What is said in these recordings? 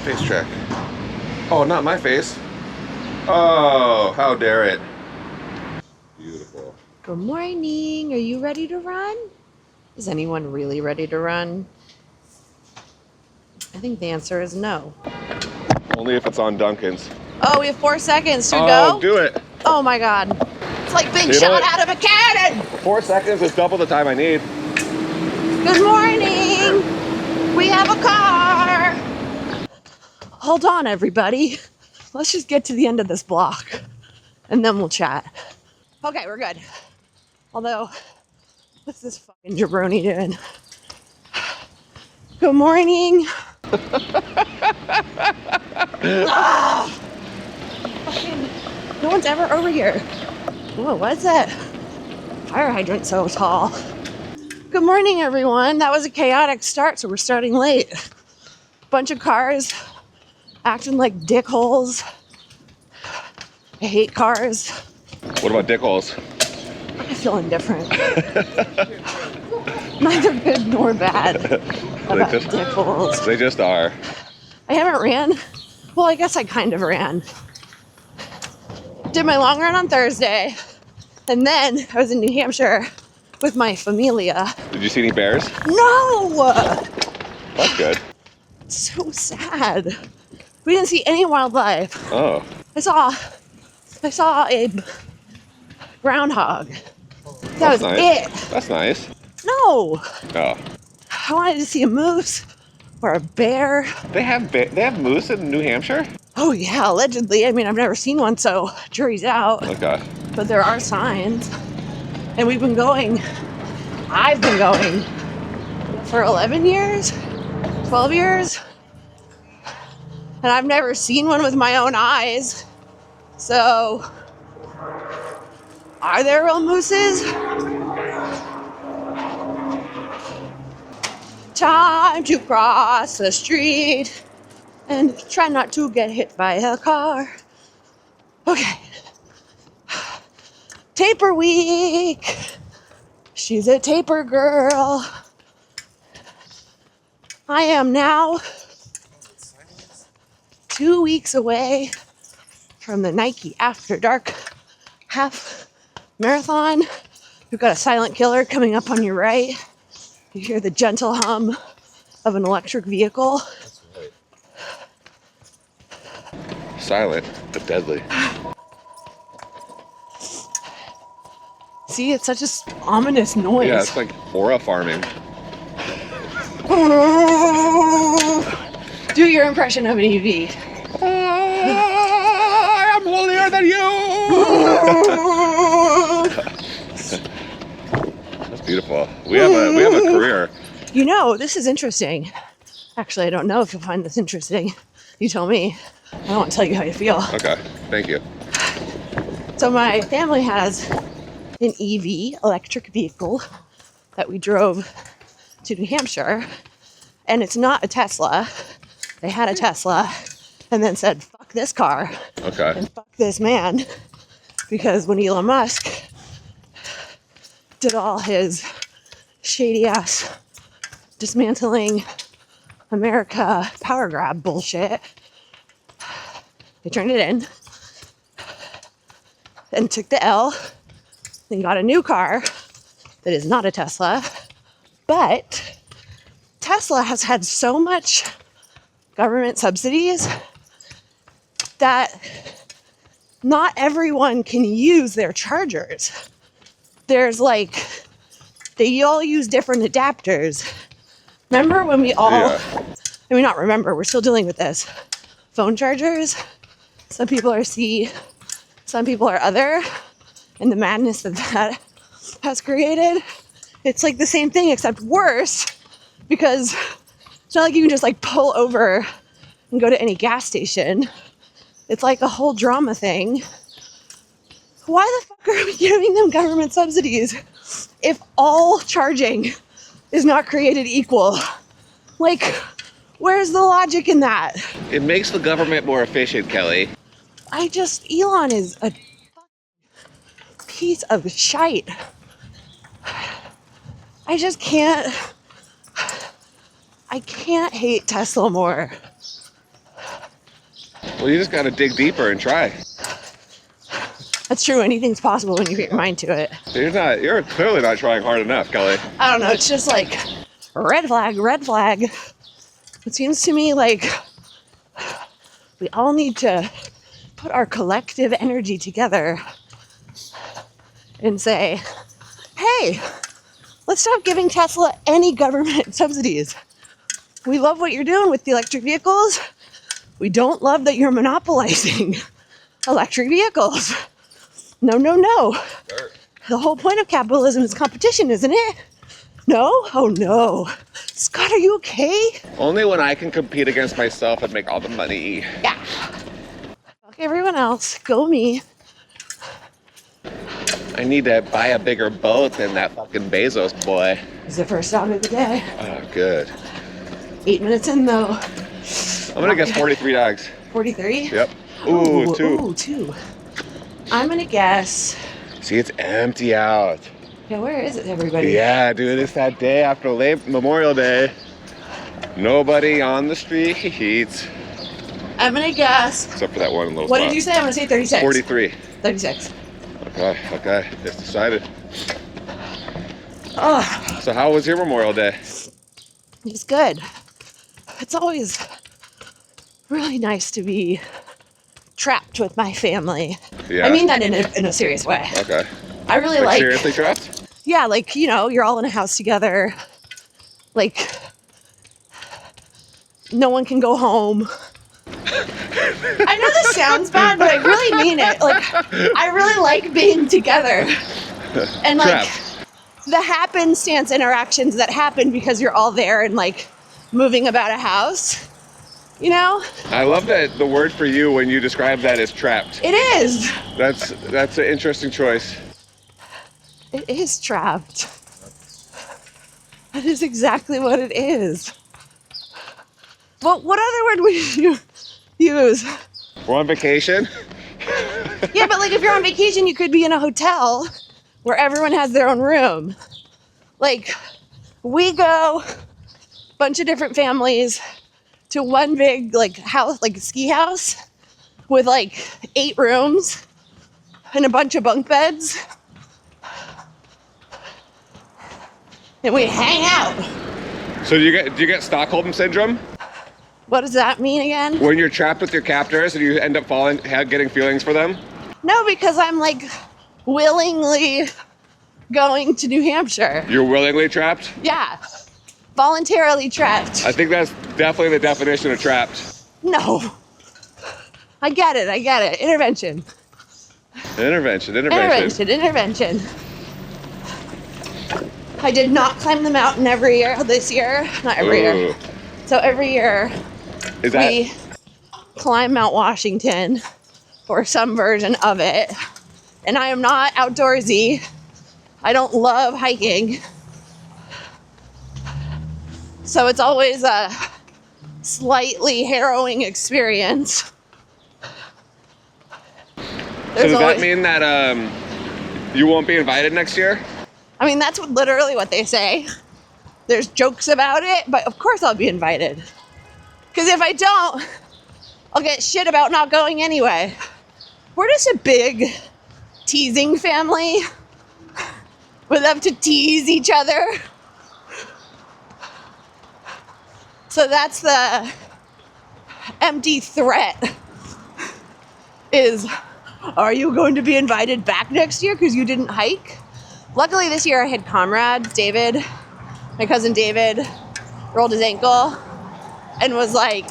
Face check. Oh, not my face. Oh, how dare it. Beautiful. Good morning. Are you ready to run? Is anyone really ready to run? I think the answer is no. Only if it's on Duncan's. Oh, we have 4 seconds to go? Oh, do it. Oh my God. It's like being You know shot what? out of a cannon. 4 seconds is double the time I need. Good morning. We have a car. Hold on, everybody. Let's just get to the end of this block and then we'll chat. Okay, we're good. Although, what's this fucking jabroni doing? Good morning. Ah! Fucking, no one's ever over here. Whoa, what is that fire hydrant so tall? Good morning, everyone. That was a chaotic start, so we're starting late. Bunch of cars acting like dickholes. I hate cars. What about dickholes? I feel indifferent. Neither good nor bad about dickholes. They just are. I haven't ran. Well, I guess I kind of ran. Did my long run on Thursday. And then I was in New Hampshire with my familia. Did you see any bears? No! That's good. It's so sad. We didn't see any wildlife. Oh. I saw a groundhog. That was nice. it. That's nice. No. Oh. I wanted to see a moose or a bear. They have moose in New Hampshire? Oh yeah, allegedly. I mean, I've never seen one, so jury's out. Okay. But there are signs. And I've been going for 11 years, 12 years. And I've never seen one with my own eyes. So, are there real mooses? Time to cross the street and try not to get hit by a car. Okay. Taper week. She's a taper girl. I am now 2 weeks away from the Nike After Dark half marathon. We've got a silent killer coming up on your right. You hear the gentle hum of an electric vehicle. That's right. Silent, but deadly. See, it's such an ominous noise. Yeah, it's like aura farming. Do your impression of an EV. I am holier than you! That's beautiful. We have a career. You know, this is interesting. Actually, I don't know if you'll find this interesting. You tell me. I don't want to tell you how you feel. Okay, thank you. So my family has an EV, electric vehicle, that we drove to New Hampshire. And it's not a Tesla. They had a Tesla and then said, fuck this car. Okay. And fuck this man. Because when Elon Musk did all his shady ass dismantling America power grab bullshit, they turned it in and took the L and got a new car that is not a Tesla. But Tesla has had so much government subsidies that not everyone can use their chargers. There's like, they all use different adapters. Remember when we all, I mean, not remember, we're still dealing with this. Phone chargers, some people are C, some people are other, and the madness that has created. It's like the same thing except worse, because it's not like you can just like pull over and go to any gas station. It's like a whole drama thing. Why the fuck are we giving them government subsidies if all charging is not created equal? Like, where's the logic in that? It makes the government more efficient, Kelly. Elon is a piece of shite. I can't hate Tesla more. Well, you just got to dig deeper and try. That's true. Anything's possible when you get your mind to it. You're clearly not trying hard enough, Kelly. I don't know. It's just like red flag, red flag. It seems to me like we all need to put our collective energy together and say, hey, let's stop giving Tesla any government subsidies. We love what you're doing with the electric vehicles. We don't love that you're monopolizing electric vehicles. No, no, no. The whole point of capitalism is competition, isn't it? No? Oh, no. Scott, are you okay? Only when I can compete against myself and make all the money. Yeah. Fuck everyone else. Go me. I need to buy a bigger boat than that fucking Bezos boy. It's the first dog of the day. Oh, good. 8 minutes in, though. I'm gonna guess 43 dogs. 43? Yep. Ooh, 2. Ooh, 2. I'm gonna guess. See, it's empty out. Yeah, where is it, everybody? Yeah, dude, it's that day after late Memorial Day. Nobody on the streets. I'm gonna guess. Except for that one little What spot. did you say? I'm gonna say 36. 43. 36. Okay, it's decided. Oh, So how was your Memorial Day? it's good. It's always really nice to be trapped with my family. Yeah. I mean that in a serious way. Okay. I really like seriously trapped? Yeah, like, you know, you're all in a house together. Like, no one can go home. I know this sounds bad, but I really mean it. Like, I really like being together. And like Trapped. the happenstance interactions that happen because you're all there and like moving about a house. You know? I love that the word for you when you describe that is trapped. It is. That's an interesting choice. It is trapped. That is exactly what it is. Well, what other word would you use? We're on vacation. Yeah, but like if you're on vacation, you could be in a hotel where everyone has their own room. Like, we go, bunch of different families, to one big like house, like ski house, with like 8 rooms and a bunch of bunk beds. And we hang out. So do you get Stockholm syndrome? What does that mean again? When you're trapped with your captors and you end up getting feelings for them? No, because I'm like willingly going to New Hampshire. You're willingly trapped? Yeah. Voluntarily trapped. I think that's definitely the definition of trapped. No. I get it. Intervention. Intervention. I did not climb the mountain this year. Not every year. So every year we climb Mount Washington or some version of it. And I am not outdoorsy. I don't love hiking. So it's always a slightly harrowing experience. So does that mean that you won't be invited next year? I mean, that's literally what they say. There's jokes about it, but of course I'll be invited. Because if I don't, I'll get shit about not going anyway. We're just a big teasing family. We love to tease each other. So that's the empty threat is, are you going to be invited back next year because you didn't hike? Luckily this year I had comrades, David, my cousin David, rolled his ankle and was like,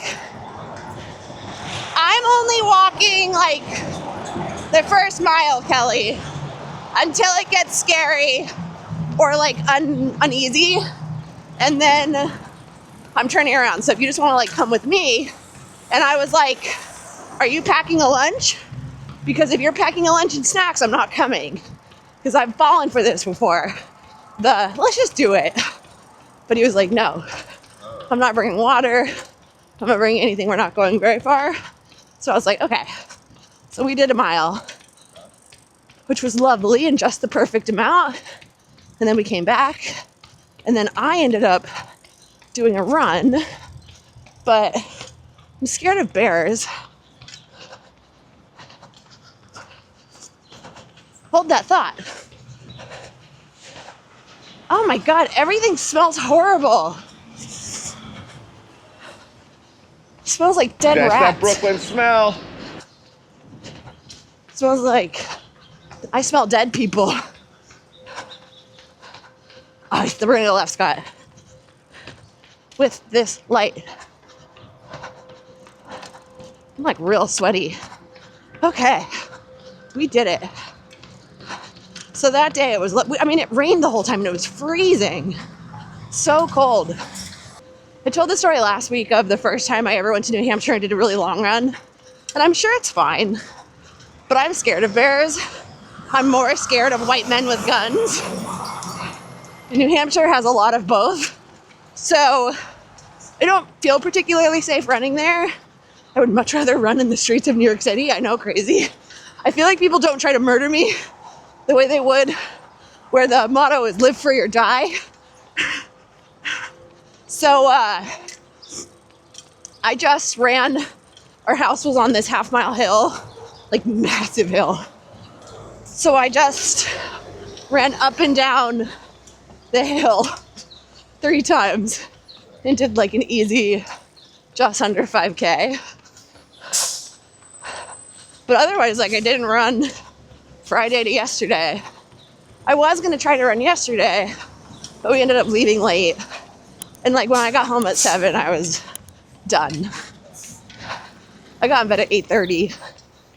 I'm only walking like the first mile, Kelly, until it gets scary or like uneasy. And then I'm turning around. So if you just want to like come with me. And I was like, are you packing a lunch? Because if you're packing a lunch and snacks, I'm not coming. Because I've fallen for this before. Let's just do it. But he was like, no, I'm not bringing water. I'm not bringing anything. We're not going very far. So I was like, okay. So we did a mile, which was lovely and just the perfect amount. And then we came back. And then I ended up doing a run. But I'm scared of bears. Hold that thought. Oh my God, everything smells horrible. It smells like dead That's rats. that Brooklyn smell. It smells like, I smell dead people. Oh, we're gonna go left, Scott. With this light. I'm like real sweaty. Okay, we did it. So that day it was, I mean, it rained the whole time and it was freezing. So cold. I told the story last week of the first time I ever went to New Hampshire and did a really long run. And I'm sure it's fine. But I'm scared of bears. I'm more scared of white men with guns. And New Hampshire has a lot of both. So I don't feel particularly safe running there. I would much rather run in the streets of New York City. I know, crazy. I feel like people don't try to murder me the way they would, where the motto is live free or die. So I just ran. Our house was on this half-mile hill, like massive hill. So I just ran up and down the hill 3 times and did like an easy just under 5K. But otherwise, like, I didn't run Friday to yesterday. I was gonna try to run yesterday, but we ended up leaving late. And like when I got home at 7, I was done. I got in bed at 8:30.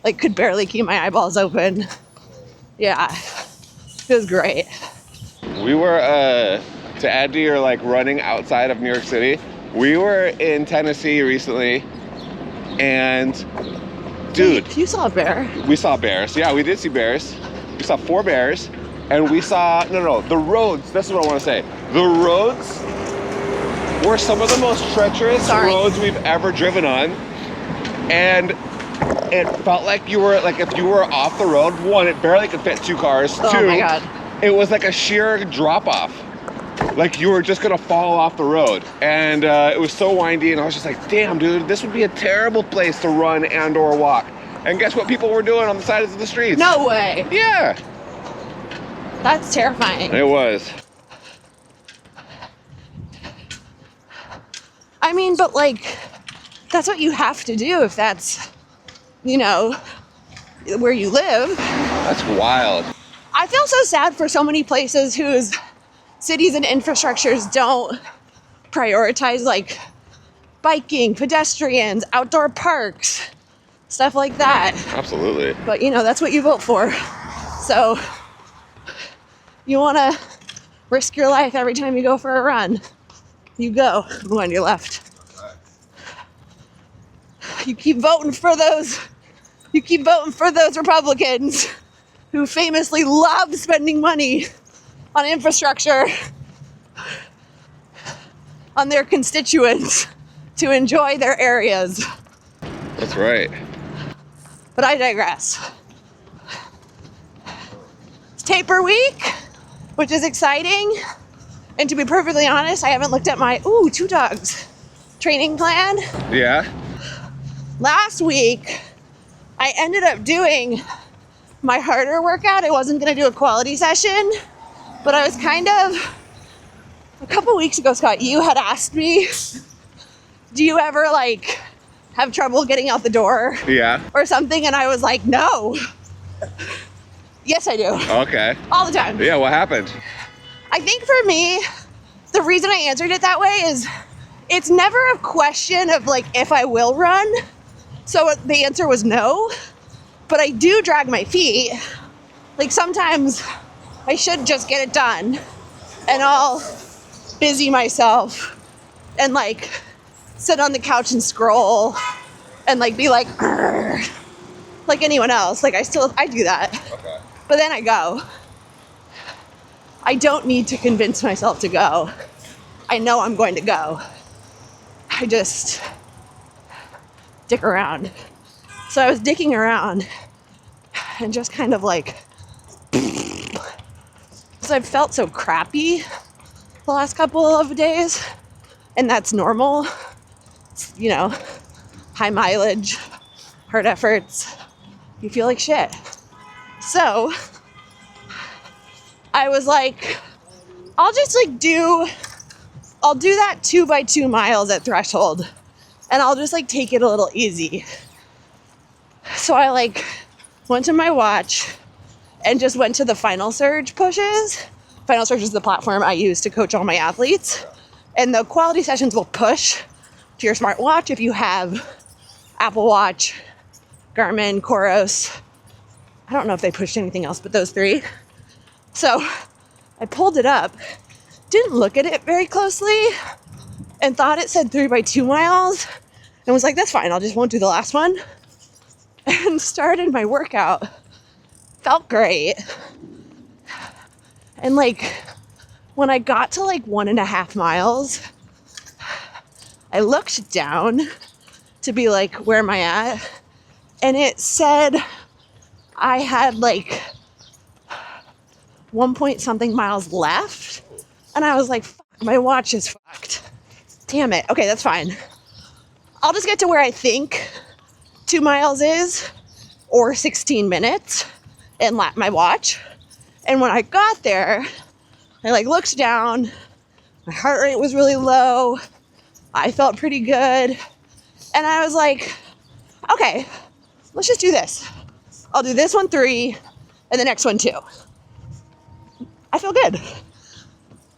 Like, could barely keep my eyeballs open. Yeah, it was great. We were, to add to your like running outside of New York City, we were in Tennessee recently, and dude, You saw a bear. we saw bears. Yeah, we did see bears. We saw 4 bears, and we saw, the roads, this is what I want to say. The roads were some of the most treacherous roads we've ever driven on. And it felt like you were, like if you were off the road, 1, it barely could fit 2 cars. 2, Oh my God. it was like a sheer drop off. Like you were just gonna fall off the road. And it was so windy, and I was just like, damn dude, this would be a terrible place to run and or walk. And guess what people were doing on the sides of the streets? No way. Yeah. That's terrifying. It was. I mean, but like, that's what you have to do if that's, where you live. That's wild. I feel so sad for so many places whose cities and infrastructures don't prioritize like biking, pedestrians, outdoor parks, stuff like that. Absolutely. But that's what you vote for. So you want to risk your life every time you go for a run. You go. I'm on your left. You keep voting for those Republicans who famously love spending money on infrastructure on their constituents to enjoy their areas. That's right. But I digress. It's taper week, which is exciting. And to be perfectly honest, I haven't looked at my, 2 dogs, training plan. Yeah. Last week, I ended up doing my harder workout. I wasn't going to do a quality session, but I was kind of, a couple weeks ago, Scott, you had asked me, do you ever like have trouble getting out the door? Yeah. Or something, and I was like, no. Yes, I do. Okay. All the time. Yeah, what happened? I think for me, the reason I answered it that way is it's never a question of like if I will run. So the answer was no, but I do drag my feet. Like sometimes I should just get it done and I'll busy myself and like sit on the couch and scroll and like be like, "Argh," like anyone else. Like I do that. Okay. But then I go. I don't need to convince myself to go. I know I'm going to go. I just dick around. So I was dicking around and just kind of like, so I've felt so crappy the last couple of days, and that's normal. You know, high mileage, hard efforts, you feel like shit. So I was like, I'll do that 2x2 miles at threshold, and I'll just like take it a little easy. So I like went to my watch and just went to the Final Surge pushes. Final Surge is the platform I use to coach all my athletes. And the quality sessions will push to your smartwatch if you have Apple Watch, Garmin, Coros. I don't know if they pushed anything else but those three. So I pulled it up, didn't look at it very closely, and thought it said 3x2 miles, and was like, that's fine, I just won't do the last one. And started my workout. Felt great. And like, when I got to like 1.5 miles, I looked down to be like, where am I at? And it said I had like 1 point something miles left. And I was like, fuck, my watch is fucked. Damn it. Okay, that's fine. I'll just get to where I think 2 miles is, or 16 minutes, and lap my watch. And when I got there, I like looked down, my heart rate was really low, I felt pretty good, and I was like, okay, let's just do this. I'll do this one 3, and the next one 2. I feel good.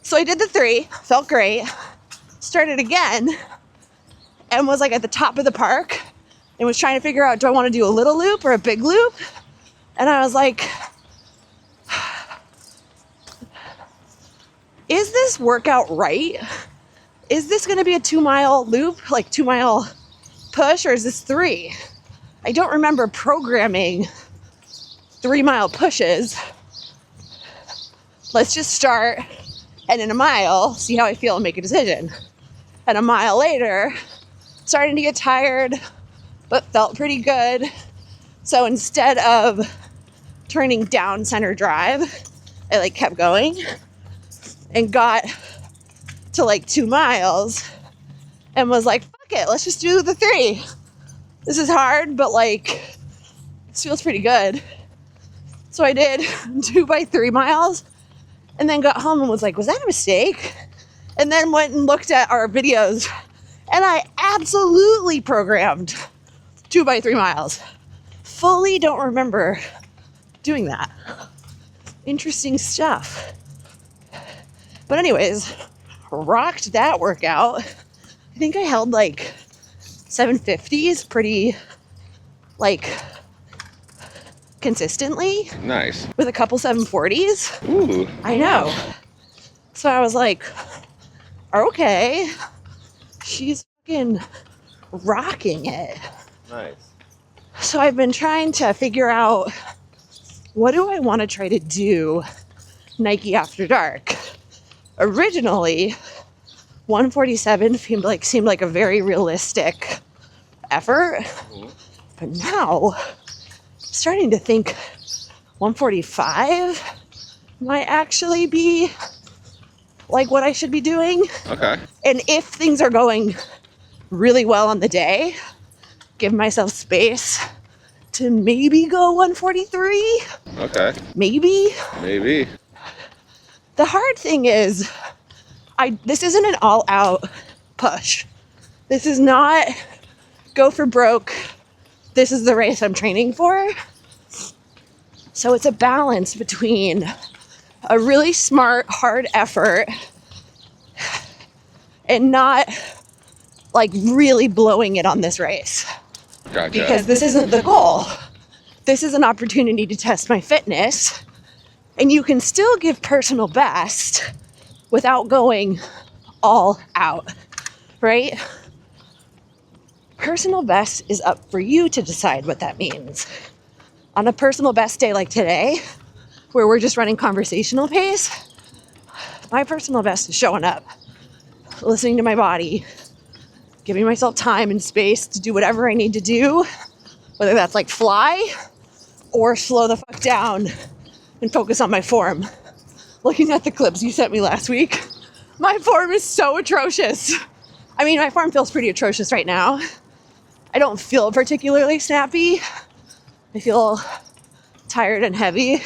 So I did the 3, felt great, started again, and was like at the top of the park, and was trying to figure out, do I want to do a little loop or a big loop? And I was like, is this workout right? Is this going to be a 2 mile loop, like 2 mile push, or is this 3? I don't remember programming 3 mile pushes. Let's just start, and in a mile, see how I feel and make a decision. And a mile later, starting to get tired, but felt pretty good. So instead of turning down center drive, I like kept going and got to like 2 miles and was like, fuck it, let's just do the 3. This is hard, but like, this feels pretty good. So I did 2x3 miles and then got home and was like, was that a mistake? And then went and looked at our videos, and I absolutely programmed 2x3 miles. Fully don't remember doing that. Interesting stuff. But anyways, rocked that workout. I think I held like 750s pretty like consistently. Nice. With a couple 740s. Ooh. I know. So I was like, okay, she's fucking rocking it. Nice. So I've been trying to figure out, what do I want to try to do Nike After Dark? Originally, 147 seemed like a very realistic effort. Mm-hmm. But now, I'm starting to think 145 might actually be like what I should be doing. Okay. And if things are going really well on the day, give myself space to maybe go 143. Okay. Maybe. The hard thing is, this isn't an all-out push. This is not go for broke. This is the race I'm training for. So it's a balance between a really smart, hard effort and not like really blowing it on this race. Gotcha. Because this isn't the goal. This is an opportunity to test my fitness, and you can still give personal best without going all out, right? Personal best is up for you to decide what that means. On a personal best day like today, where we're just running conversational pace, my personal best is showing up, listening to my body, giving myself time and space to do whatever I need to do, whether that's like fly or slow the fuck down and focus on my form. Looking at the clips you sent me last week, my form is so atrocious. I mean, my form feels pretty atrocious right now. I don't feel particularly snappy. I feel tired and heavy.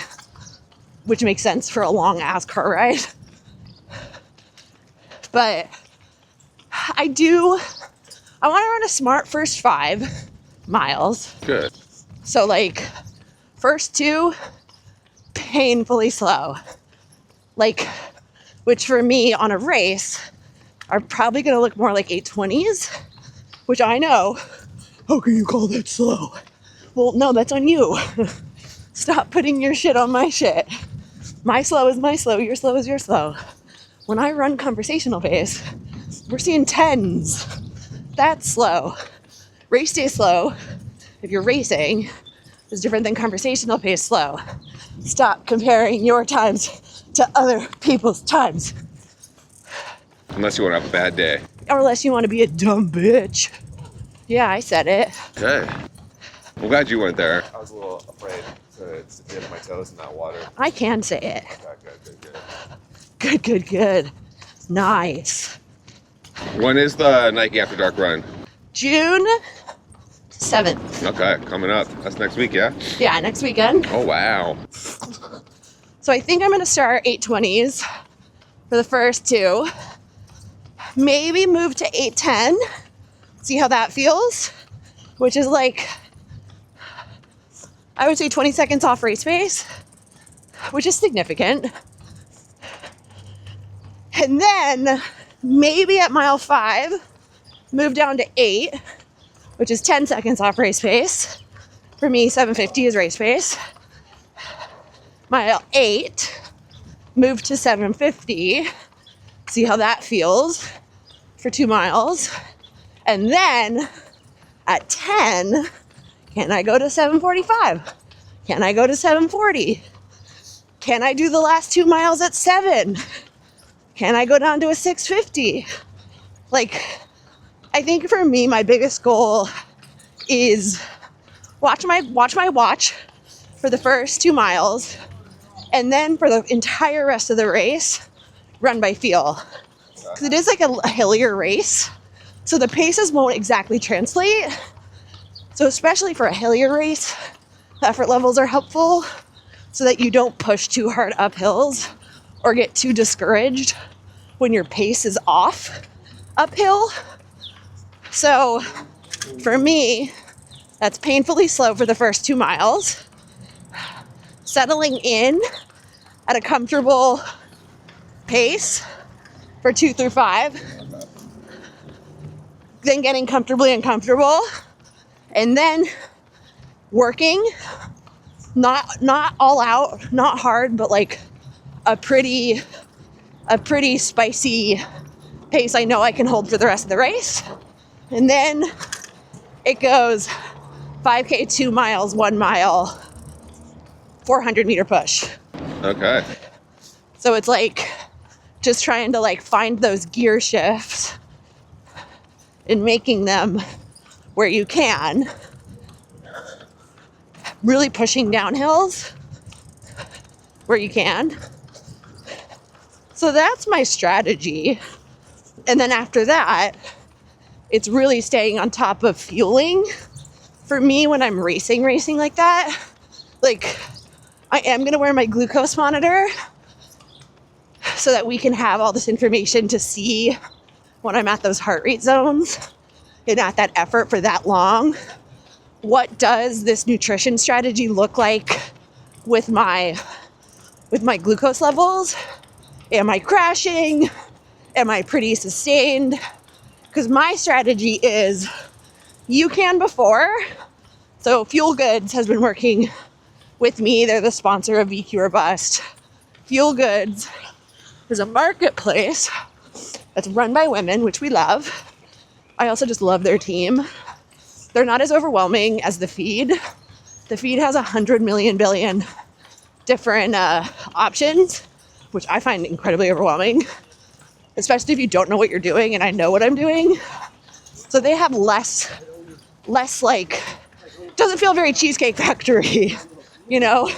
which makes sense for a long ass car ride. But I want to run a smart first 5 miles. Good. So like first 2, painfully slow. Like, which for me on a race are probably going to look more like 8:20s, which I know. How can you call that slow? Well, no, that's on you. Stop putting your shit on my shit. My slow is my slow, your slow is your slow. When I run conversational pace, we're seeing 10s. That's slow. Race day slow, if you're racing, is different than conversational pace slow. Stop comparing your times to other people's times. Unless you want to have a bad day. Or unless you want to be a dumb bitch. Yeah, I said it. Okay. I'm glad you went there. I was a little afraid to dip my toes in that water. I can say it. Okay, good. Good. Nice. When is the Nike After Dark run? June 7th. Okay, coming up. That's next week, yeah? Yeah, next weekend. Oh, wow. So I think I'm going to start 8:20s for the first 2. Maybe move to 8:10. See how that feels. Which is like, I would say 20 seconds off race pace, which is significant. And then maybe at mile 5, move down to 8, which is 10 seconds off race pace. For me, 7:50 is race pace. Mile 8, move to 7:50. See how that feels for 2 miles. And then at 10, can I go to 7:45? Can I go to 7:40? Can I do the last 2 miles at 7? Can I go down to a 6:50? Like, I think for me, my biggest goal is watch my watch for the first 2 miles, and then for the entire rest of the race, run by feel. Because it is like a hillier race, so the paces won't exactly translate. So especially for a hillier race, the effort levels are helpful so that you don't push too hard up hills or get too discouraged when your pace is off uphill. So for me, that's painfully slow for the first 2 miles, settling in at a comfortable pace for 2 through 5, then getting comfortably uncomfortable, and then working, not all out, not hard, but like a pretty spicy pace I know I can hold for the rest of the race. And then it goes 5K, 2 miles, 1 mile, 400 meter push. Okay. So it's like just trying to like find those gear shifts and making them where you can. Really pushing down hills where you can. So that's my strategy. And then after that, it's really staying on top of fueling. For me, when I'm racing like that, like I am going to wear my glucose monitor so that we can have all this information to see when I'm at those heart rate zones and at that effort for that long. What does this nutrition strategy look like with my glucose levels? Am I crashing? Am I pretty sustained? Because my strategy is you can before. So Fuel Goods has been working with me. They're the sponsor of VQ or Bust. Fuel Goods is a marketplace that's run by women, which we love. I also just love their team. They're not as overwhelming as the feed. The feed has 100 million billion different options, which I find incredibly overwhelming, especially if you don't know what you're doing, and I know what I'm doing. So they have less like, doesn't feel very Cheesecake Factory, you know?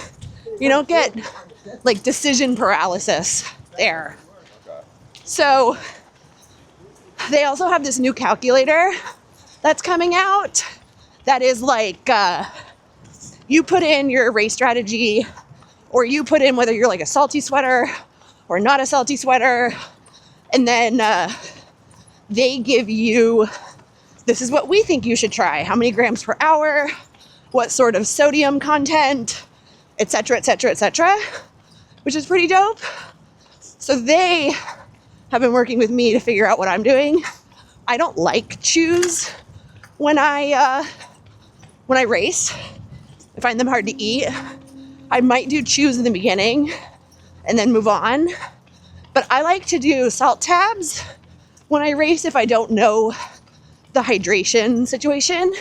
You don't get like decision paralysis there. So they also have this new calculator that's coming out that is like, you put in your race strategy or you put in whether you're like a salty sweater or not a salty sweater. And then they give you, this is what we think you should try. How many grams per hour, what sort of sodium content, et cetera, et cetera, et cetera, which is pretty dope. So they have been working with me to figure out what I'm doing. I don't like chews when I race. I find them hard to eat. I might do chews in the beginning and then move on. But I like to do salt tabs when I race if I don't know the hydration situation.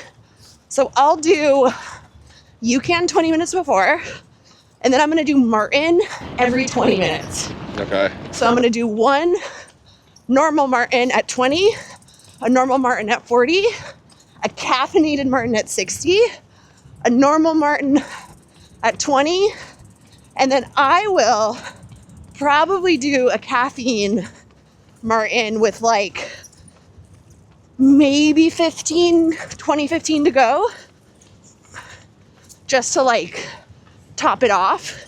So I'll do UCAN 20 minutes before, and then I'm gonna do Martin every 20 minutes. Okay. So I'm gonna do one normal Martin at 20, a normal Martin at 40, a caffeinated Martin at 60, a normal Martin at 20, and then I will probably do a caffeine Martin with like maybe 15 to go, just to like top it off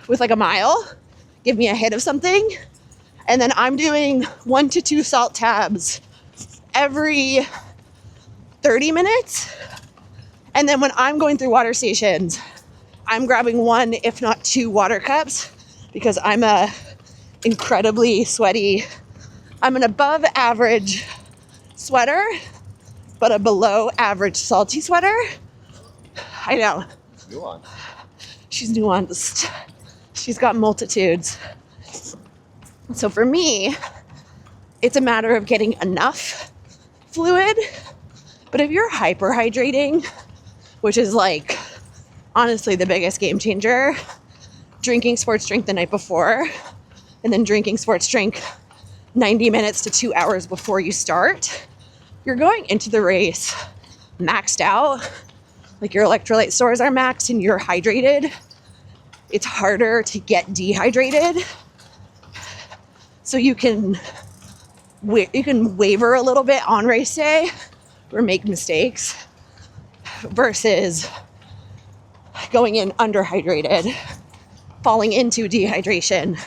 with like a mile, give me a hit of something. And then I'm doing 1 to 2 salt tabs every 30 minutes. And then when I'm going through water stations, I'm grabbing 1, if not 2 water cups, because I'm a incredibly sweaty, I'm an above average sweater, but a below average salty sweater. I know. Nuanced. She's nuanced. She's got multitudes. So for me, it's a matter of getting enough fluid. But if you're hyperhydrating, which is like honestly the biggest game changer, drinking sports drink the night before and then drinking sports drink 90 minutes to 2 hours before you start, you're going into the race maxed out. Like your electrolyte stores are maxed and you're hydrated. It's harder to get dehydrated. So you can waver a little bit on race day or make mistakes versus going in underhydrated, falling into dehydration.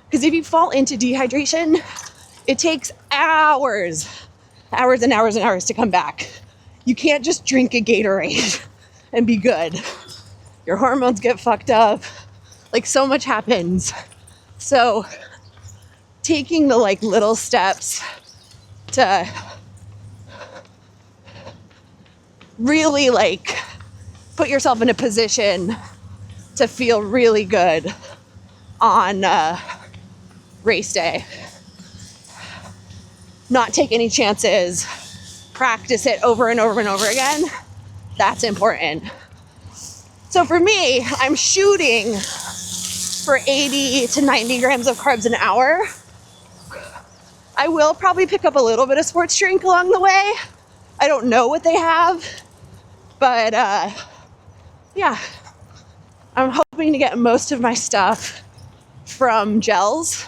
Because if you fall into dehydration, it takes hours and hours and hours to come back. You can't just drink a Gatorade and be good. Your hormones get fucked up. Like so much happens. So taking the like little steps to really like put yourself in a position to feel really good on race day. Not take any chances. Practice it over and over and over again. That's important. So for me, I'm shooting for 80 to 90 grams of carbs an hour. I will probably pick up a little bit of sports drink along the way. I don't know what they have, but yeah, I'm hoping to get most of my stuff from gels.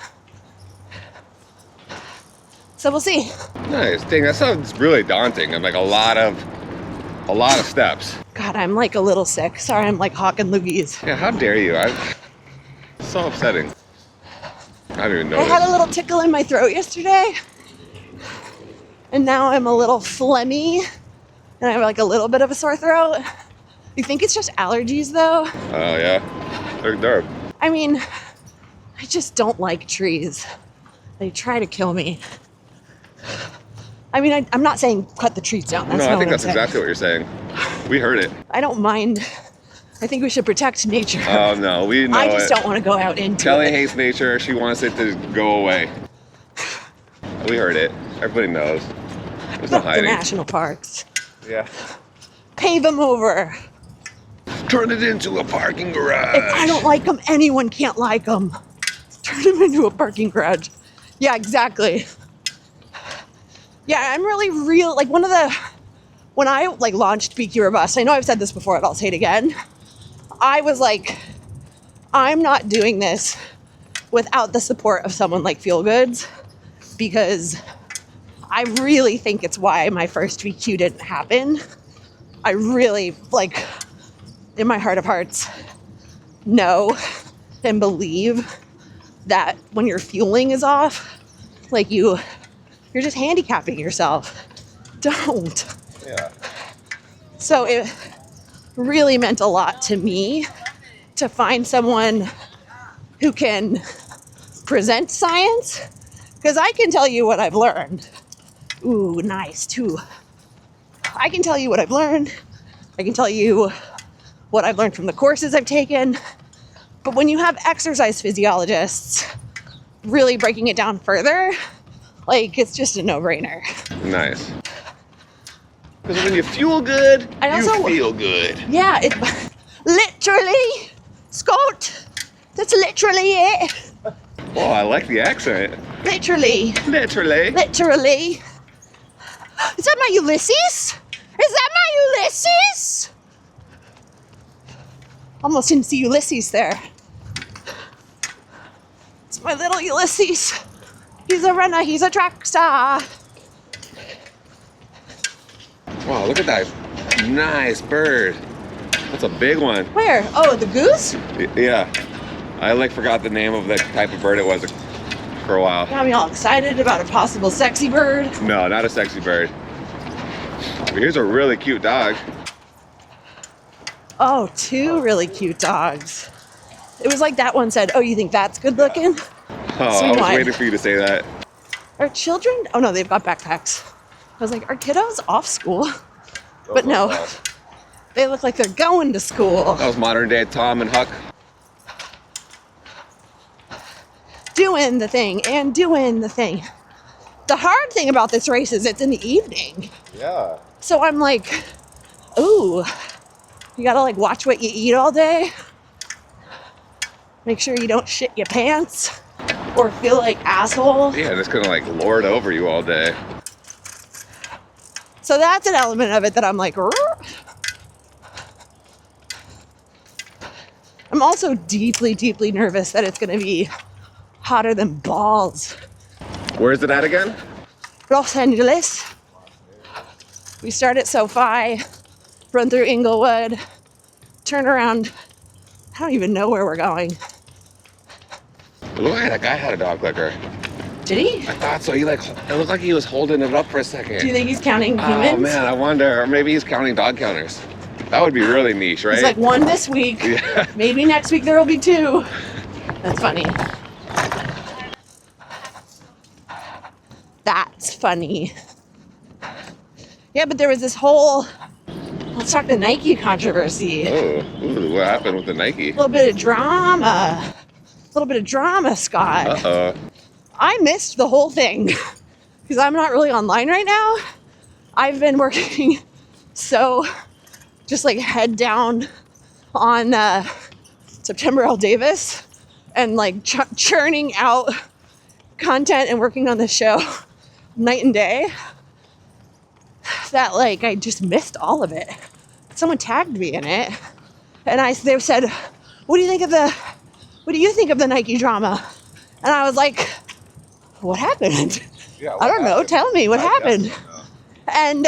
So we'll see. Nice. Dang, that sounds really daunting. I'm like a lot of steps. God, I'm like a little sick. Sorry, I'm like hawking loogies. Yeah, how dare you? It's so upsetting. I don't even know. I had a little tickle in my throat yesterday, and now I'm a little phlegmy, and I have like a little bit of a sore throat. You think it's just allergies though? Oh yeah, they're. I mean, I just don't like trees. They try to kill me. I mean, I'm not saying cut the trees down. That's No, not I think what that's I'm saying. exactly what you're saying. We heard it. I don't mind. I think we should protect nature. Oh no, we know I just it. don't want to go out into Kelly it. hates nature. She wants it to go away. We heard it. Everybody knows. There's no Fuck the hiding. national parks. Yeah. Pave them over. Turn it into a parking garage. If I don't like them, anyone can't like them. Turn them into a parking garage. Yeah, exactly. Yeah, I'm really real. Like when I like launched PQ Robust, I know I've said this before, but I'll say it again. I was like, I'm not doing this without the support of someone like Feel Goods, because I really think it's why my first PQ didn't happen. I really, like, in my heart of hearts, know and believe that when your fueling is off, like you're just handicapping yourself. Don't. Yeah. So it really meant a lot to me to find someone who can present science, because I can tell you what I've learned. Ooh, nice too. I can tell you what I've learned. I can tell you what I've learned from the courses I've taken. But when you have exercise physiologists really breaking it down further, like, it's just a no-brainer. Nice. Because when you fuel good, you feel good. Yeah, it literally, Scott, that's literally it. Oh, I like the accent. Literally. Literally. Literally. Is that my Ulysses? Is that my Ulysses? Almost didn't see Ulysses there. It's my little Ulysses. He's a runner, he's a track star. Wow, look at that nice bird. That's a big one. Where? Oh, the goose? Yeah. I like forgot the name of the type of bird it was for a while. Got me all excited about a possible sexy bird. No, not a sexy bird. But here's a really cute dog. Oh, two really cute dogs. It was like that one said, oh, you think that's good looking? Oh, I was waiting for you to say that. Are children? Oh no, they've got backpacks. I was like, are kiddos off school? But no, they look like they're going to school. That was modern day Tom and Huck. Doing the thing and doing the thing. The hard thing about this race is it's in the evening. Yeah. So I'm like, ooh, you gotta like watch what you eat all day. Make sure you don't shit your pants or feel like asshole. Yeah, just gonna like lord over you all day. So that's an element of it that I'm like, rrr. I'm also deeply, deeply nervous that it's gonna be hotter than balls. Where is it at again? Los Angeles. We start at SoFi, run through Inglewood, turn around. I don't even know where we're going. It looked like that guy had a dog clicker. Did he? I thought so. It looked like he was holding it up for a second. Do you think he's counting humans? Oh man, I wonder. Or maybe he's counting dog counters. That would be really niche, right? He's like, one this week. Yeah. Maybe next week there will be two. That's funny. That's funny. Yeah, but there was this whole, let's talk the Nike controversy. Oh, ooh, what happened with the Nike? A little bit of drama. Scott. Uh-oh. I missed the whole thing because I'm not really online right now. I've been working so just like head down on September L. Davis and like churning out content and working on the show night and day that like I just missed all of it. Someone tagged me in it and they said, what do you think of the Nike drama? And I was like, what happened? Yeah, I don't know. Tell me what happened. And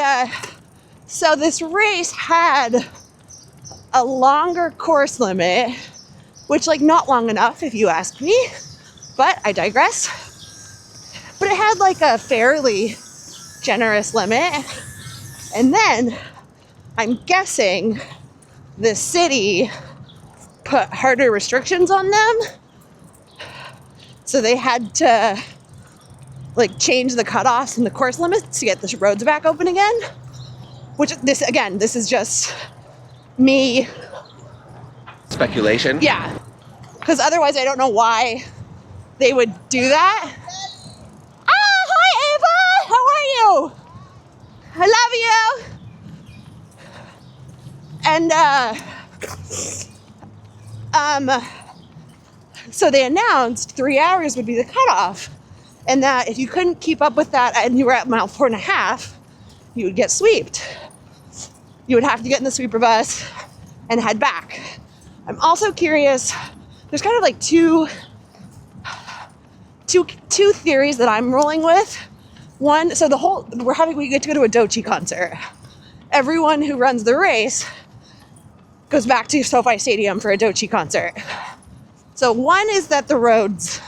so this race had a longer course limit, which like not long enough if you ask me, but I digress. But it had like a fairly generous limit. And then I'm guessing the city put harder restrictions on them. So they had to like change the cutoffs and the course limits to get the roads back open again. Which this is just me. Speculation? Yeah. Because otherwise I don't know why they would do that. Ah, hi Ava! How are you? I love you! And so they announced 3 hours would be the cutoff. And that if you couldn't keep up with that and you were at mile 4.5, you would get sweeped. You would have to get in the sweeper bus and head back. I'm also curious, there's kind of like two theories that I'm rolling with. One, so we get to go to a Doechii concert. Everyone who runs the race goes back to SoFi Stadium for a Doechii concert. So one is that the roads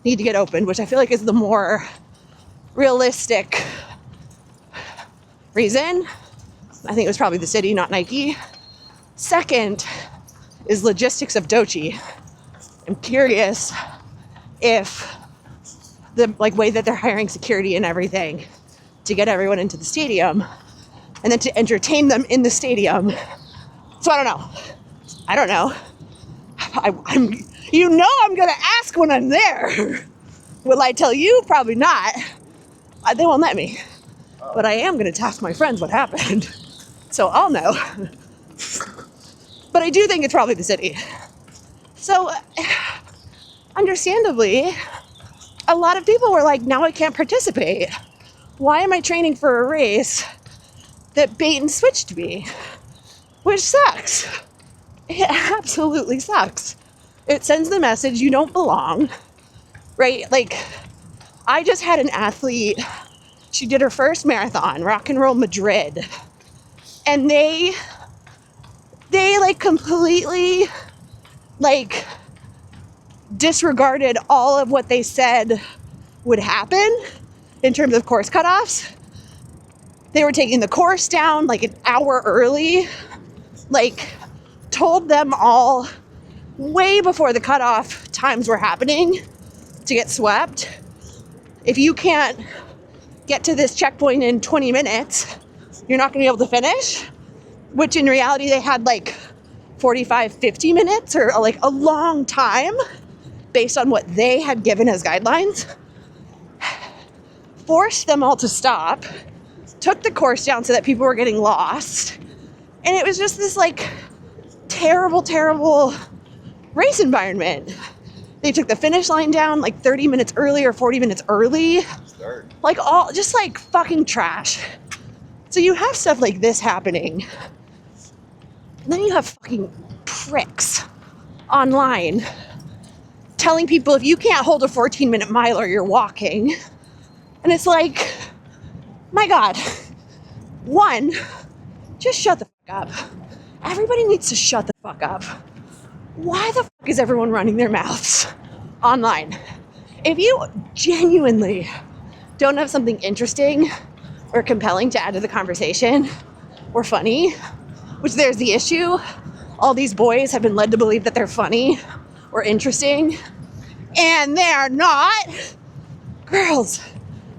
need to get opened, which I feel like is the more realistic reason. I think it was probably the city, not Nike. Second is logistics of Doechii. I'm curious if the way that they're hiring security and everything to get everyone into the stadium and then to entertain them in the stadium. So I don't know. I'm gonna ask when I'm there. Will I tell you? Probably not. They won't let me. But I am gonna task my friends what happened. So I'll know. But I do think it's probably the city. So, understandably, a lot of people were like, now I can't participate. Why am I training for a race that bait and switched me? Which sucks. It absolutely sucks. It sends the message you don't belong, right? Like, I just had an athlete, she did her first marathon, Rock and Roll Madrid, and they like completely like disregarded all of what they said would happen in terms of course cutoffs. They were taking the course down like an hour early, like told them all way before the cutoff times were happening to get swept. If you can't get to this checkpoint in 20 minutes, you're not gonna be able to finish, which in reality they had like 45, 50 minutes or like a long time based on what they had given as guidelines. Forced them all to stop, took the course down so that people were getting lost. And it was just this like terrible, terrible race environment. They took the finish line down like 30 minutes early or 40 minutes early. Like all, just like fucking trash. So you have stuff like this happening. And then you have fucking pricks online telling people if you can't hold a 14-minute miler, you're walking. And it's like, my God. One, just shut the fuck up. Everybody needs to shut the fuck up. Why the fuck is everyone running their mouths online? If you genuinely don't have something interesting or compelling to add to the conversation or funny, which there's the issue, all these boys have been led to believe that they're funny or interesting, and they're not. Girls,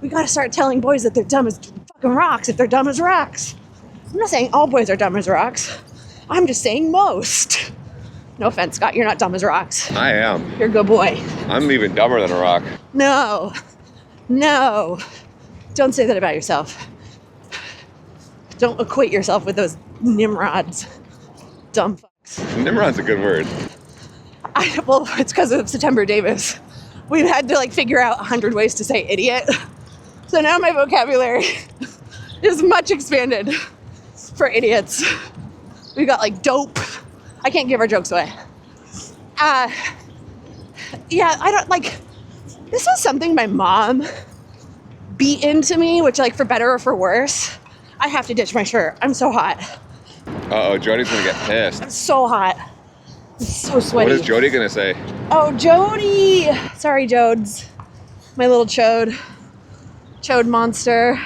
we gotta start telling boys that they're dumb as fucking rocks if they're dumb as rocks. I'm not saying all boys are dumb as rocks. I'm just saying most. No offense, Scott, you're not dumb as rocks. I am. You're a good boy. I'm even dumber than a rock. No. Don't say that about yourself. Don't equate yourself with those Nimrods. Dumb fucks. Nimrod's a good word. Well, it's because of September Davis. We've had to like figure out 100 ways to say idiot. So now my vocabulary is much expanded for idiots. We got like dope. I can't give our jokes away. Yeah, I don't like, this is something my mom beat into me, which like for better or for worse, I have to ditch my shirt. I'm so hot. Uh-oh, Jody's gonna get pissed. I'm so hot. I'm so sweaty. What is Jody gonna say? Oh, Jody. Sorry, Jodes. My little chode. Chode monster.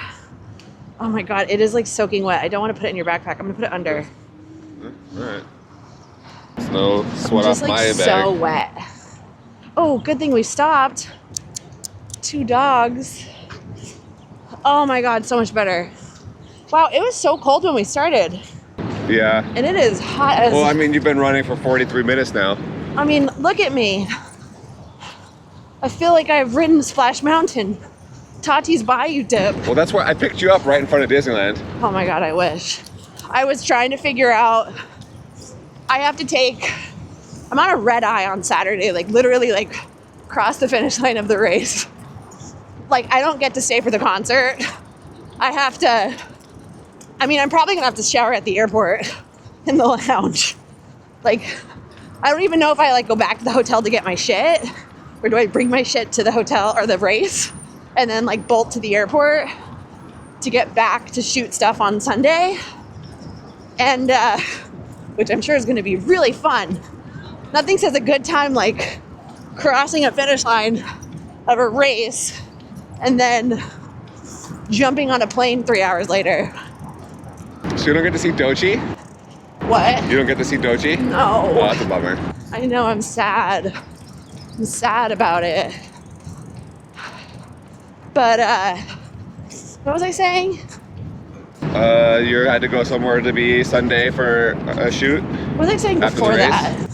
Oh my God, it is like soaking wet. I don't want to put it in your backpack. I'm gonna put it under. All right. Snow, sweat Just off like my bag. so wet. Oh, good thing we stopped. 2 dogs. Oh my God, so much better. Wow, it was so cold when we started. Yeah. And it is hot as... Well, I mean, you've been running for 43 minutes now. I mean, look at me. I feel like I've ridden Splash Mountain. Tati's Bayou Dip. Well, that's why I picked you up right in front of Disneyland. Oh my God, I wish. I was trying to figure out, I have to take, I'm on a red eye on Saturday, like literally like cross the finish line of the race. Like I don't get to stay for the concert. I have to, I mean, I'm probably gonna have to shower at the airport in the lounge. Like, I don't even know if I like go back to the hotel to get my shit, or do I bring my shit to the hotel or the race and then like bolt to the airport to get back to shoot stuff on Sunday. And which I'm sure is going to be really fun. Nothing says a good time like crossing a finish line of a race and then jumping on a plane 3 hours later. So you don't get to see Dochi? What? You don't get to see Dochi? No. Oh, that's a bummer. I know, I'm sad. I'm sad about it. But, what was I saying? You had to go somewhere to be Sunday for a shoot? What was I saying After the before race? that?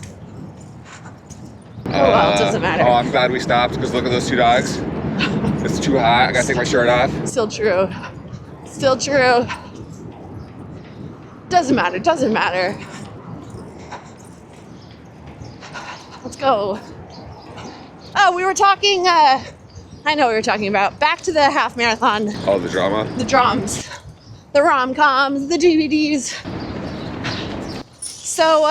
Oh, well, it doesn't matter. Oh, I'm glad we stopped because look at those two dogs. It's too hot. I gotta take my shirt off. Still true. Still true. Doesn't matter. Doesn't matter. Let's go. Oh, we were talking, I know what we were talking about. Back to the half marathon. Oh, the drama? The drums. The rom-coms, the DVDs. So,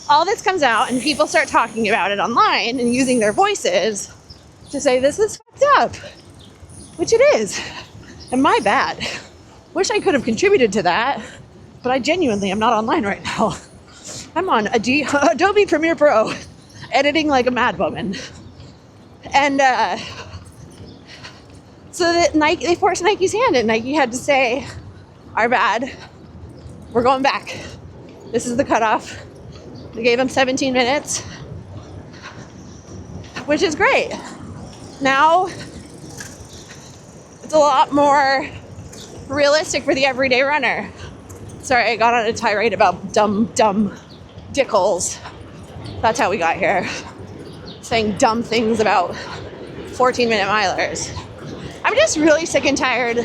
all this comes out and people start talking about it online and using their voices to say this is fucked up, which it is, and my bad. Wish I could have contributed to that, but I genuinely am not online right now. I'm on Adobe Premiere Pro, editing like a mad woman. And so that Nike, they forced Nike's hand and Nike had to say, our bad, we're going back. This is the cutoff. They gave him 17 minutes, which is great. Now, it's a lot more realistic for the everyday runner. Sorry, I got on a tirade about dumb dickles. That's how we got here. Saying dumb things about 14-minute milers. I'm just really sick and tired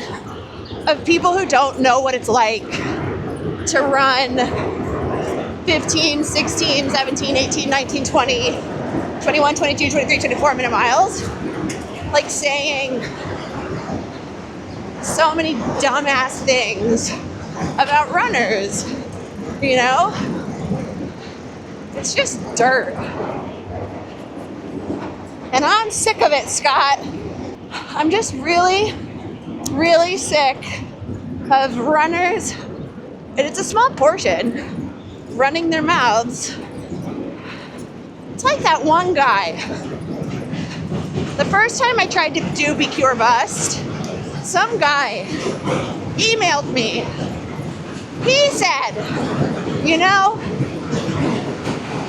of people who don't know what it's like to run 15, 16, 17, 18, 19, 20, 21, 22, 23, 24-minute miles. Like saying so many dumbass things about runners, you know? It's just dirt. And I'm sick of it, Scott. I'm just really, really sick of runners, and it's a small portion, running their mouths. It's like that one guy. The first time I tried to do BQ or Bust, some guy emailed me. He said, you know,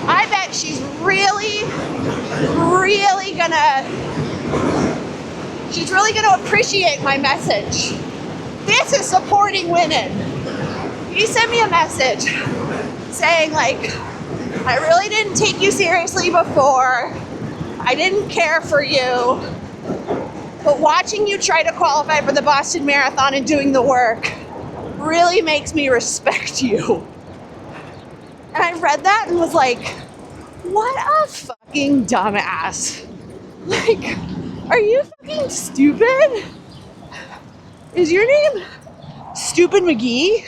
I bet she's really gonna appreciate my message. This is supporting women. He sent me a message saying like, I really didn't take you seriously before. I didn't care for you. But watching you try to qualify for the Boston Marathon and doing the work really makes me respect you. And I read that and was like, what a fucking dumbass. Like, are you fucking stupid? Is your name Stupid McGee?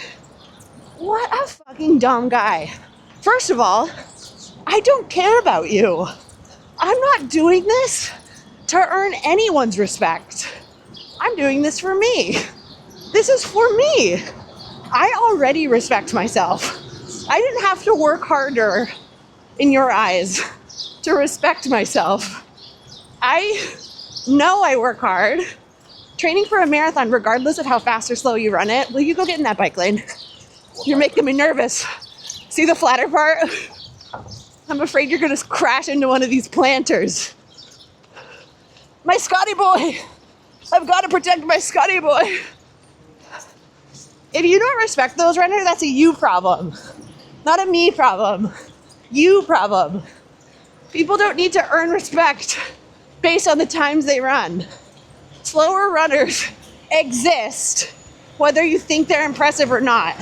What a fucking dumb guy. First of all, I don't care about you. I'm not doing this to earn anyone's respect. I'm doing this for me. This is for me. I already respect myself. I didn't have to work harder in your eyes to respect myself. I know I work hard. Training for a marathon, regardless of how fast or slow you run it, will you go get in that bike lane? You're making me nervous. See the flatter part? I'm afraid you're gonna crash into one of these planters. My Scotty boy! I've gotta protect my Scotty boy. If you don't respect those runners, that's a you problem. Not a me problem. You problem. People don't need to earn respect based on the times they run. Slower runners exist, whether you think they're impressive or not.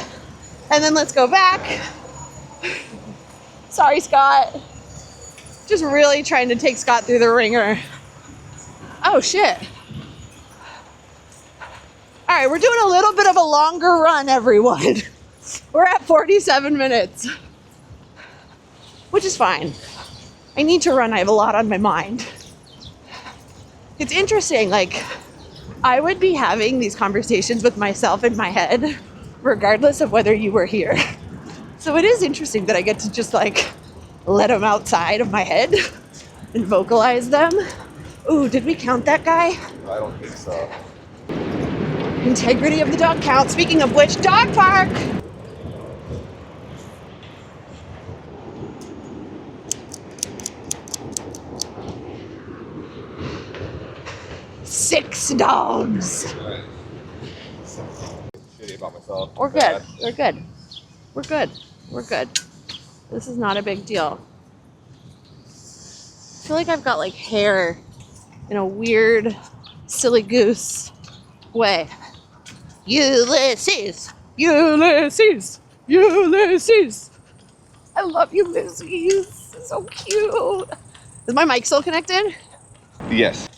And then let's go back. Sorry, Scott. Just really trying to take Scott through the ringer. Oh, shit. All right, we're doing a little bit of a longer run, everyone. We're at 47 minutes, which is fine. I need to run. I have a lot on my mind. It's interesting, like, I would be having these conversations with myself in my head, regardless of whether you were here. So it is interesting that I get to just like let them outside of my head and vocalize them. Ooh, did we count that guy? I don't think so. Integrity of the dog count. Speaking of which, dog park! Six dogs. Shitty about myself. We're good. We're good. We're good. We're good. This is not a big deal. I feel like I've got like hair in a weird, silly goose way. Ulysses! Ulysses! Ulysses! I love Ulysses. So cute. Is my mic still connected? Yes.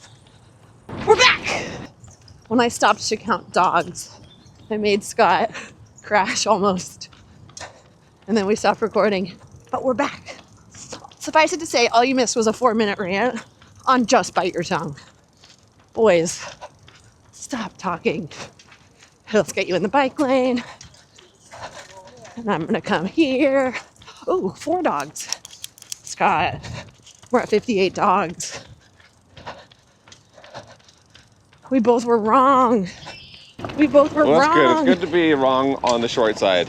We're back! When I stopped to count dogs, I made Scott crash almost. And then we stopped recording. But we're back. Suffice it to say, all you missed was a 4-minute rant on Just Bite Your Tongue. Boys, stop talking. Let's get you in the bike lane. And I'm gonna come here. Ooh, 4 dogs. Scott, we're at 58 dogs. We both were wrong. We both were Well, that's wrong. good. It's good to be wrong on the short side.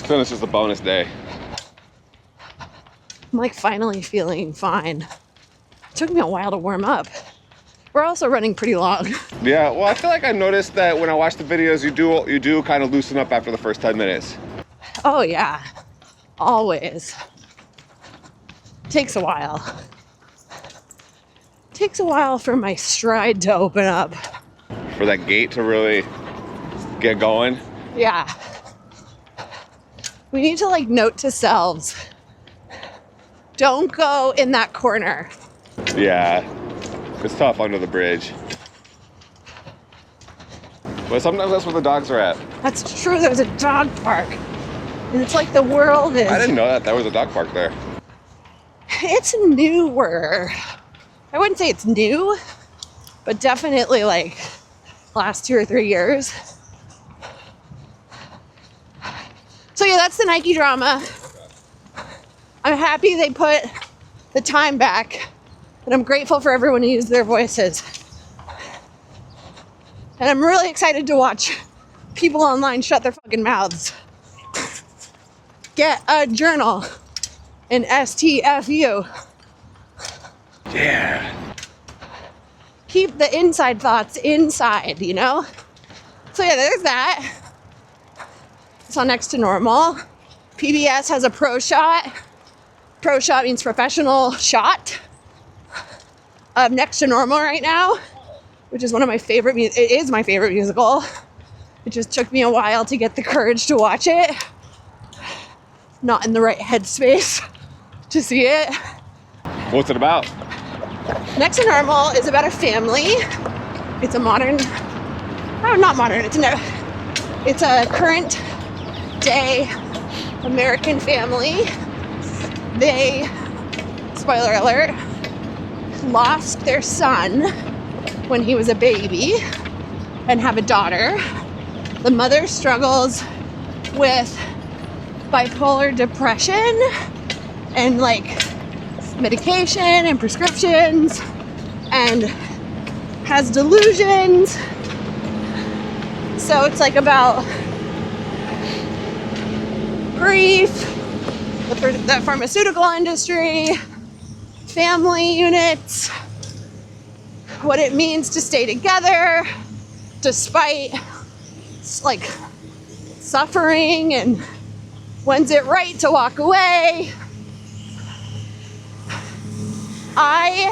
So this is a bonus day. I'm like finally feeling fine. It took me a while to warm up. We're also running pretty long. Yeah, well, I feel like I noticed that when I watch the videos, you do kind of loosen up after the first 10 minutes. Oh yeah, always. Takes a while. Takes a while for my stride to open up. For that gait to really get going. Yeah. We need to like note to selves. Don't go in that corner. Yeah, it's tough under the bridge. But sometimes that's where the dogs are at. That's true, there's a dog park. And it's like the world is... I didn't know that there was a dog park there. It's newer. I wouldn't say it's new, but definitely like last 2 or 3 years. So yeah, that's the Nike drama. I'm happy they put the time back, and I'm grateful for everyone who used their voices. And I'm really excited to watch people online shut their fucking mouths. Get a journal in STFU. Yeah. Keep the inside thoughts inside, you know? So yeah, there's that. It's on Next to Normal. PBS has a pro shot. Pro shot means professional shot of Next to Normal right now, which is one of my favorite, it is my favorite musical. It just took me a while to get the courage to watch it. Not in the right headspace to see it. What's it about? Next to Normal is about a family. It's a modern, oh, not modern, it's a current day American family. They, spoiler alert, lost their son when he was a baby and have a daughter. The mother struggles with bipolar depression and like medication and prescriptions and has delusions. So it's like about grief, the pharmaceutical industry, family units, what it means to stay together despite like suffering, and when's it right to walk away. I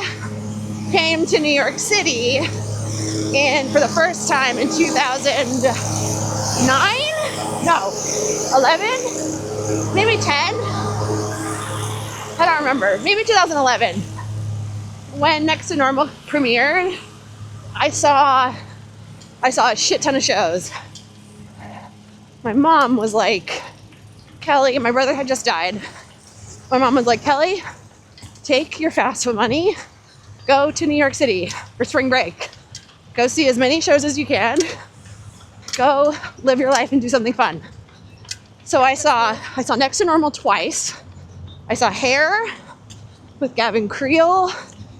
came to New York City and for the first time in 2009? No, 11? Maybe 10? I don't remember. Maybe 2011. When Next to Normal premiered, I saw a shit ton of shows. My mom was like, Kelly, my brother had just died. My mom was like, Kelly, take your FAFSA money, go to New York City for spring break. Go see as many shows as you can. Go live your life and do something fun. So I saw Next to Normal twice. I saw Hair with Gavin Creel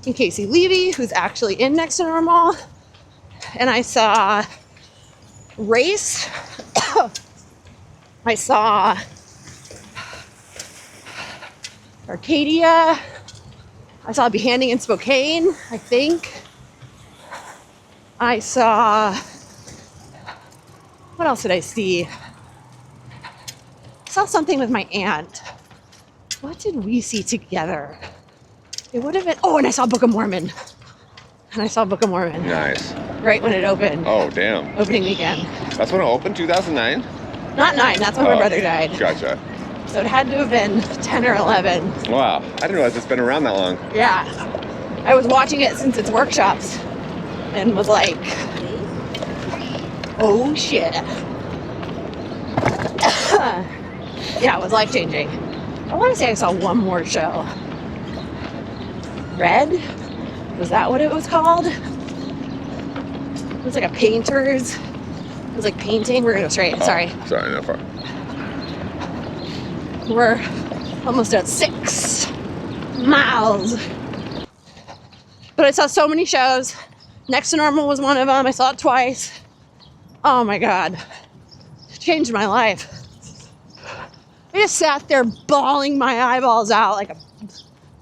and Casey Levy, who's actually in Next to Normal. And I saw Race. I saw Arcadia. I saw Behanding in Spokane, I think. I saw, what else did I see? I saw something with my aunt. What did we see together? It would have been, oh, and I saw Book of Mormon. Nice. Right when it opened. Oh, damn. Opening weekend. That's when it opened, 2009? Not 9, that's when my brother died. Gotcha. So it had to have been 10 or 11. Wow, I didn't realize it's been around that long. Yeah. I was watching it since its workshops and was like, oh shit. Yeah, it was life-changing. I want to say I saw one more show. Red? Was that what it was called? It was like a painter's. It was like painting. We're gonna go straight. Sorry. Sorry, no problem. We're almost at 6 miles. But I saw so many shows. Next to Normal was one of them. I saw it twice. Oh my God. It changed my life. I just sat there bawling my eyeballs out like a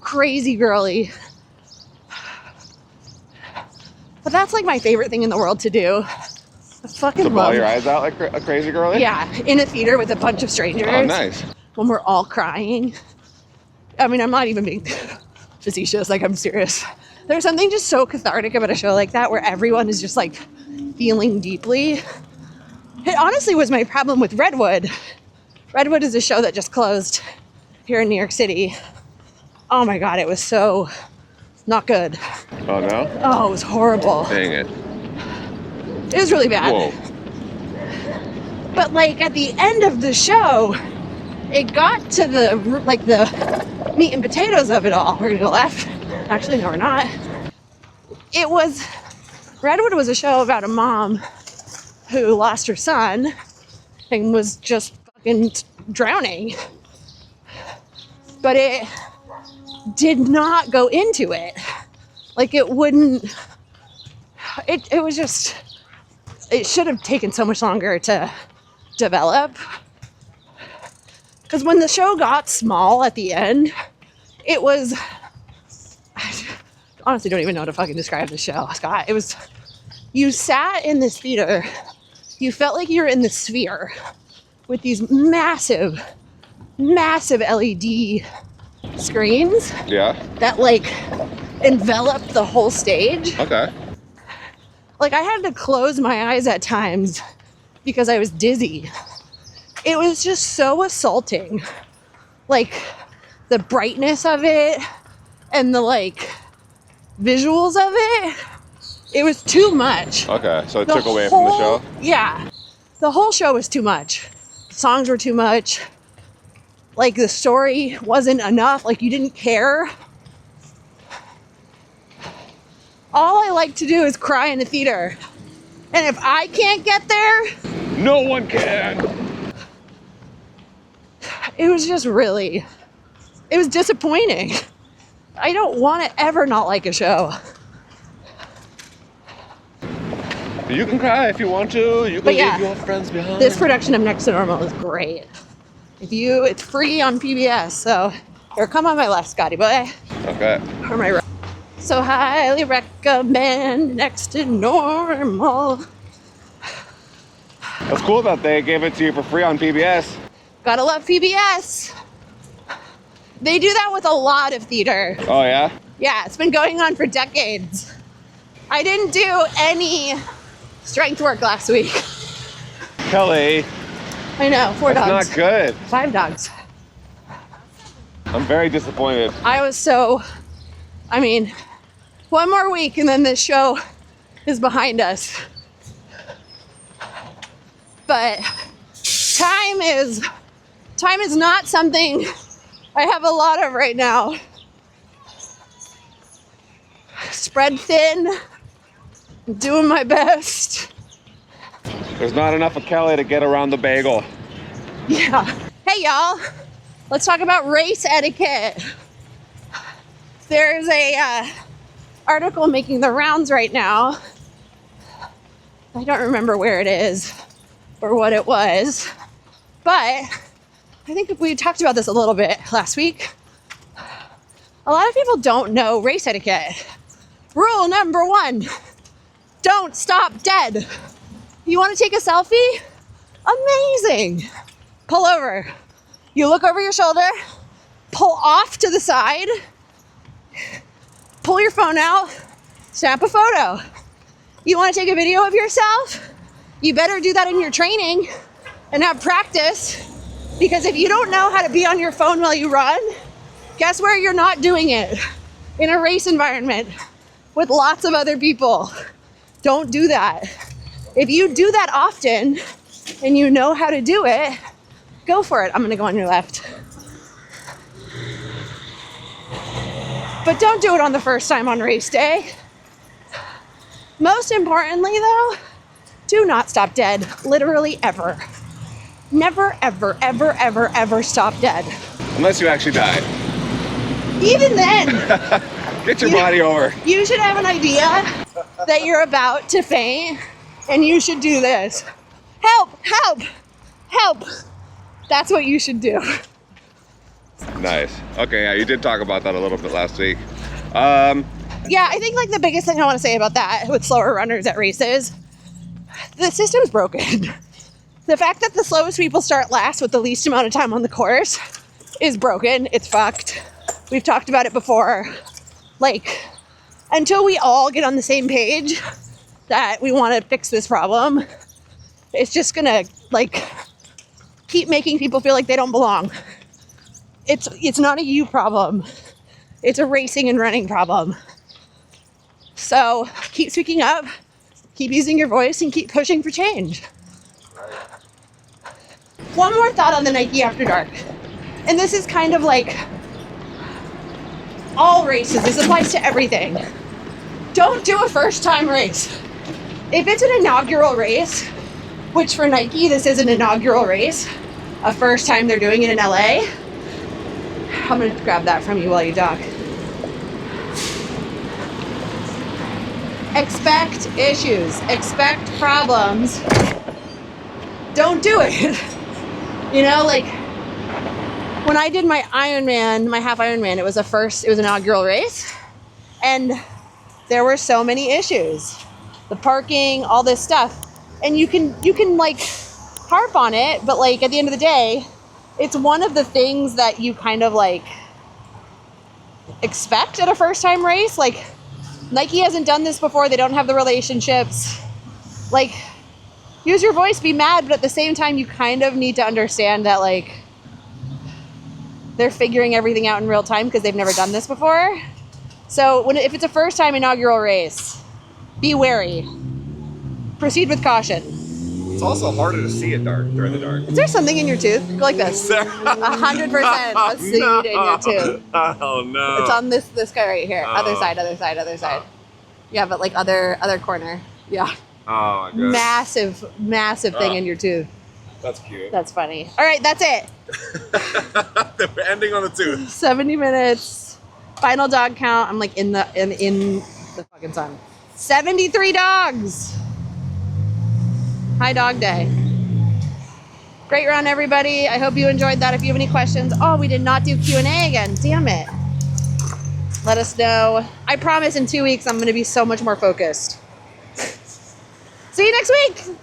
crazy girly. But that's like my favorite thing in the world to do. I fucking To bawl love your eyes out like a crazy girly? Yeah, in a theater with a bunch of strangers. Oh, nice. When we're all crying. I mean, I'm not even being facetious, like I'm serious. There's something just so cathartic about a show like that where everyone is just like feeling deeply. It honestly was my problem with Redwood. Redwood is a show that just closed here in New York City. Oh my God, it was so not good. Oh, no? Oh, it was horrible. Dang it. It was really bad. Whoa. But like at the end of the show, it got to the meat and potatoes of it all. We're gonna go left. Actually, no, we're not. Redwood was a show about a mom who lost her son and was just fucking drowning. But it did not go into it. Like it wouldn't, it was just, it should have taken so much longer to develop. Because when the show got small at the end, it was, I honestly don't even know how to fucking describe the show, Scott. It was, you sat in this theater, you felt like you were in the sphere with these massive, massive LED screens. Yeah. That like enveloped the whole stage. Okay. Like I had to close my eyes at times because I was dizzy. It was just so assaulting. Like the brightness of it and the like visuals of it. It was too much. Okay, so it took away from the show? Yeah. The whole show was too much. The songs were too much. Like the story wasn't enough. Like you didn't care. All I like to do is cry in the theater. And if I can't get there, no one can. It was just really, it was disappointing. I don't want to ever not like a show. You can cry if you want to. You can leave your friends behind. This production of Next to Normal is great. It's free on PBS, so here, come on my left, Scotty boy. Okay. Or my right. So highly recommend Next to Normal. That's cool that they gave it to you for free on PBS. Gotta love PBS. They do that with a lot of theater. Oh, yeah? Yeah, it's been going on for decades. I didn't do any strength work last week. Kelly. I know, 4 dogs. That's not good. 5 dogs. I'm very disappointed. One more week and then this show is behind us. But time is not something I have a lot of right now. Spread thin, I'm doing my best. There's not enough of Kelly to get around the bagel. Yeah. Hey, y'all. Let's talk about race etiquette. There's a article making the rounds right now. I don't remember where it is or what it was, but I think we talked about this a little bit last week. A lot of people don't know race etiquette. Rule number 1, don't stop dead. You want to take a selfie? Amazing. Pull over. You look over your shoulder, pull off to the side, pull your phone out, snap a photo. You want to take a video of yourself? You better do that in your training and have practice, because if you don't know how to be on your phone while you run, guess where you're not doing it? In a race environment with lots of other people. Don't do that. If you do that often and you know how to do it, go for it. I'm gonna go on your left. But don't do it on the first time on race day. Most importantly though, do not stop dead, literally ever. Never, ever, ever, ever, ever stop dead. Unless you actually die. Even then, Get your body over. you should have an idea that you're about to faint and you should do this. Help, help, help. That's what you should do. Nice. Okay, yeah, you did talk about that a little bit last week. Yeah, I think like the biggest thing I want to say about that with slower runners at races, the system's broken. The fact that the slowest people start last with the least amount of time on the course is broken. It's fucked. We've talked about it before. Like, until we all get on the same page that we want to fix this problem, it's just gonna like keep making people feel like they don't belong. It's not a you problem. It's a racing and running problem. So keep speaking up, keep using your voice, and keep pushing for change. One more thought on the Nike After Dark. And this is kind of like all races. This applies to everything. Don't do a first time race. If it's an inaugural race, which for Nike, this is an inaugural race, a first time they're doing it in LA. I'm gonna grab that from you while you talk. Expect issues, expect problems. Don't do it. You know, like when I did my Ironman, my half Ironman, it was an inaugural race, and there were so many issues. The parking, all this stuff. And you can like harp on it, but like at the end of the day, it's one of the things that you kind of like expect at a first time race. Like Nike hasn't done this before. They don't have the relationships. Like, use your voice, be mad, but at the same time, you kind of need to understand that like they're figuring everything out in real time because they've never done this before. So if it's a first time inaugural race, be wary. Proceed with caution. It's also harder to see it during the dark. Is there something in your tooth? Go like this. 100% a seed in your tooth. Oh no. It's on this guy right here. Other side. Yeah, but like other corner. Yeah. Oh my god. Massive thing in your tooth. That's cute. That's funny. All right, that's it. We're ending on the tooth. 70 minutes. Final dog count. I'm like in the fucking sun. 73 dogs. Hi, dog day. Great run, everybody. I hope you enjoyed that. If you have any questions, we did not do Q&A again. Damn it. Let us know. I promise in 2 weeks I'm going to be so much more focused. See you next week.